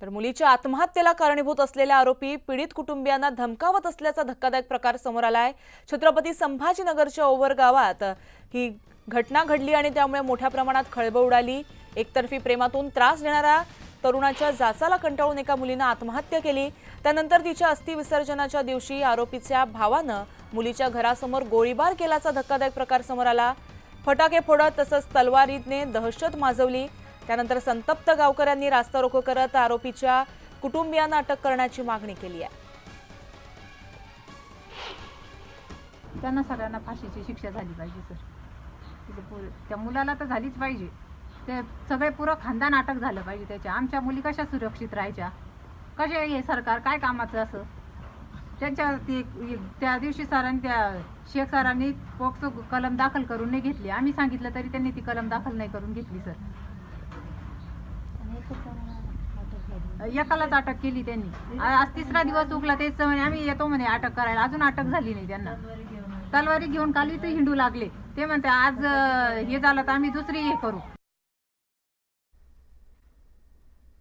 तर मुलीच्या आत्महत्येला कारणीभूत असलेल्या आरोपी पीडित कुटुंबियांना धमकावत असल्याचा धक्कादायक प्रकार समोर आलाय। छत्रपती संभाजीनगरच्या ओव्हर गावात ही घटना घडली आणि त्यामुळे मोठ्या प्रमाणात खळबळ उडाली। एकतर्फी प्रेमातून त्रास देणाऱ्या तरुणाच्या जाचाला कंटाळून एका मुलीने आत्महत्या केली। त्यानंतर तिच्या अस्थि विसर्जनाच्या दिवशी आरोपीच्या भावानं मुलीच्या घरासमोर गोळीबार केल्याचा धक्कादायक प्रकार समोर आला। फटाके फोडत तसंच तलवारीने दहशत माजवली। त्यानंतर संतप्त गावकऱ्यांनी रास्ता रोको करत आरोपीच्या कुटुंबियांना अटक करण्याची मागणी केली आहे। त्यांना सगळ्यांना फाशीची शिक्षा झाली पाहिजे सर। त्या मुलाला तर झालीच पाहिजे। ते सगळे पुरं खानदान अटक झालं पाहिजे त्याच्या। आमच्या मुली कशा सुरक्षित राहायच्या, कसे हे सरकार काय कामाचं असं। त्यांच्या त्या दिवशी सरांनी त्या शेख सरांनी पोक्सो कलम दाखल करून नाही घेतली। आम्ही सांगितलं तरी त्यांनी ती कलम दाखल नाही करून घेतली सर। एकालाच अटक केली त्यांनी। आज तिसरा दिवस उगला तेच म्हणे आम्ही येतो म्हणे अटक करायला, अजून अटक झाली नाही त्यांना। तलवारी घेऊन काल इथे हिंडू लागले। ते म्हणते आज हे झालं तर आम्ही दुसरी हे करू।